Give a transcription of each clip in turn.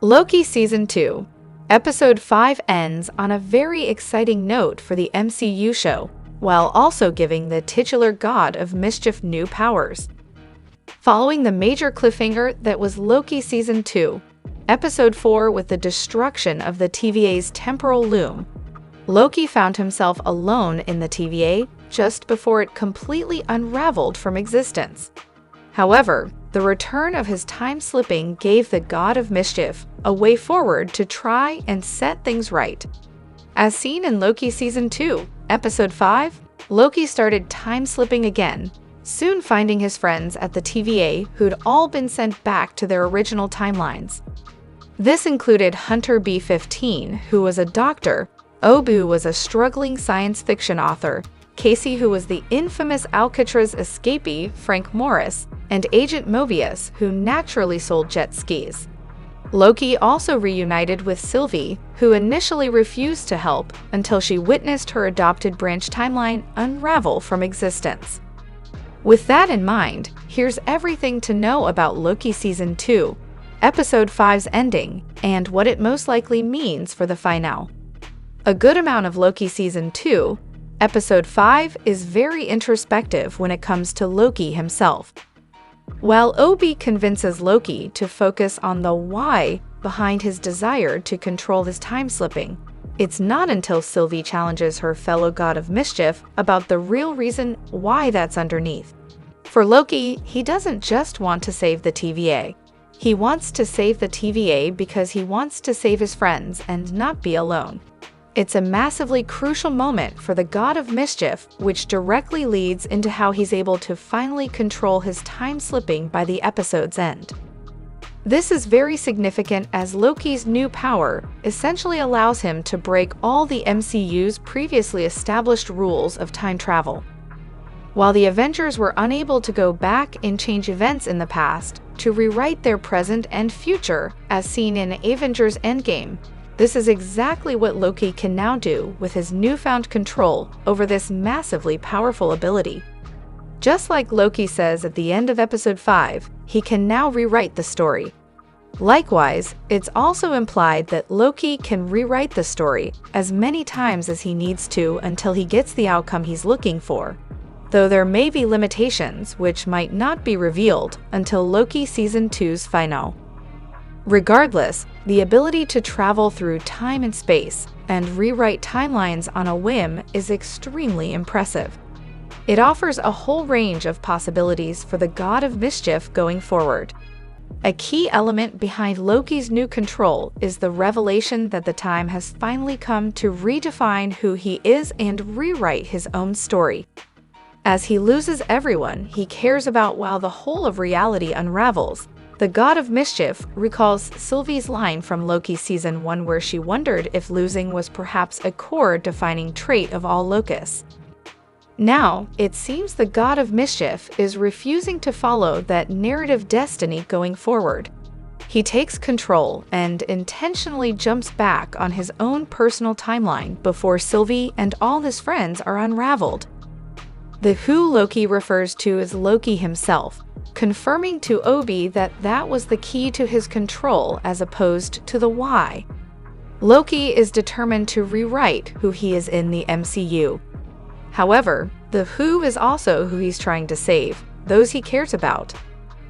Loki Season 2, Episode 5 ends on a very exciting note for the MCU show, while also giving the titular God of Mischief new powers. Following the major cliffhanger that was Loki Season 2, Episode 4 with the destruction of the TVA's temporal loom, Loki found himself alone in the TVA just before it completely unraveled from existence. However, the return of his time-slipping gave the God of Mischief a way forward to try and set things right. As seen in Loki Season 2, Episode 5, Loki started time-slipping again, soon finding his friends at the TVA who'd all been sent back to their original timelines. This included Hunter B-15, who was a doctor, Obu was a struggling science fiction author, Casey, who was the infamous Alcatraz escapee, Frank Morris, and Agent Mobius, who naturally sold jet skis. Loki also reunited with Sylvie, who initially refused to help until she witnessed her adopted branch timeline unravel from existence. With that in mind, here's everything to know about Loki Season 2, Episode 5's ending, and what it most likely means for the finale. A good amount of Loki Season 2, Episode 5 is very introspective when it comes to Loki himself. While Obi convinces Loki to focus on the why behind his desire to control his time-slipping, it's not until Sylvie challenges her fellow God of Mischief about the real reason why that's underneath. For Loki, he doesn't just want to save the TVA. He wants to save the TVA because he wants to save his friends and not be alone. It's a massively crucial moment for the God of Mischief, which directly leads into how he's able to finally control his time-slipping by the episode's end. This is very significant as Loki's new power essentially allows him to break all the MCU's previously established rules of time travel. While the Avengers were unable to go back and change events in the past to rewrite their present and future, as seen in Avengers Endgame, this is exactly what Loki can now do with his newfound control over this massively powerful ability. Just like Loki says at the end of Episode 5, he can now rewrite the story. Likewise, it's also implied that Loki can rewrite the story as many times as he needs to until he gets the outcome he's looking for, though there may be limitations which might not be revealed until Loki Season 2's finale. Regardless, the ability to travel through time and space and rewrite timelines on a whim is extremely impressive. It offers a whole range of possibilities for the God of Mischief going forward. A key element behind Loki's new control is the revelation that the time has finally come to redefine who he is and rewrite his own story. As he loses everyone he cares about while the whole of reality unravels, the God of Mischief recalls Sylvie's line from Loki Season 1 where she wondered if losing was perhaps a core defining trait of all Lokists. Now, it seems the God of Mischief is refusing to follow that narrative destiny going forward. He takes control and intentionally jumps back on his own personal timeline before Sylvie and all his friends are unraveled. The who Loki refers to as Loki himself, confirming to Obi that that was the key to his control as opposed to the why. Loki is determined to rewrite who he is in the MCU. However, the who is also who he's trying to save, those he cares about.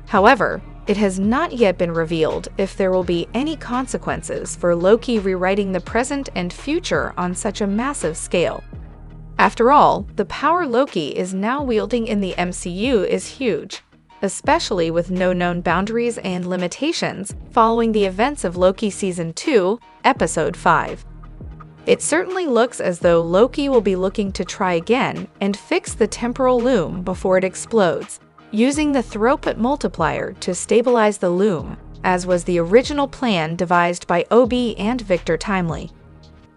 However, it has not yet been revealed if there will be any consequences for Loki rewriting the present and future on such a massive scale. After all, the power Loki is now wielding in the MCU is huge, especially with no known boundaries and limitations following the events of Loki Season 2, Episode 5. It certainly looks as though Loki will be looking to try again and fix the temporal loom before it explodes, using the throughput multiplier to stabilize the loom, as was the original plan devised by Obi and Victor Timely.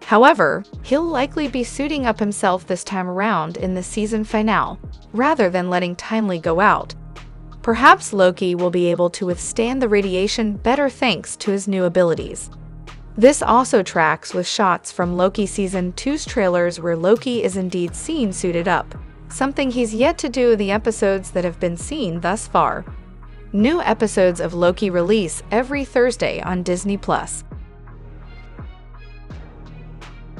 However, he'll likely be suiting up himself this time around in the season finale, rather than letting Timely go out. Perhaps Loki will be able to withstand the radiation better thanks to his new abilities. This also tracks with shots from Loki Season 2's trailers where Loki is indeed seen suited up, something he's yet to do in the episodes that have been seen thus far. New episodes of Loki release every Thursday on Disney+.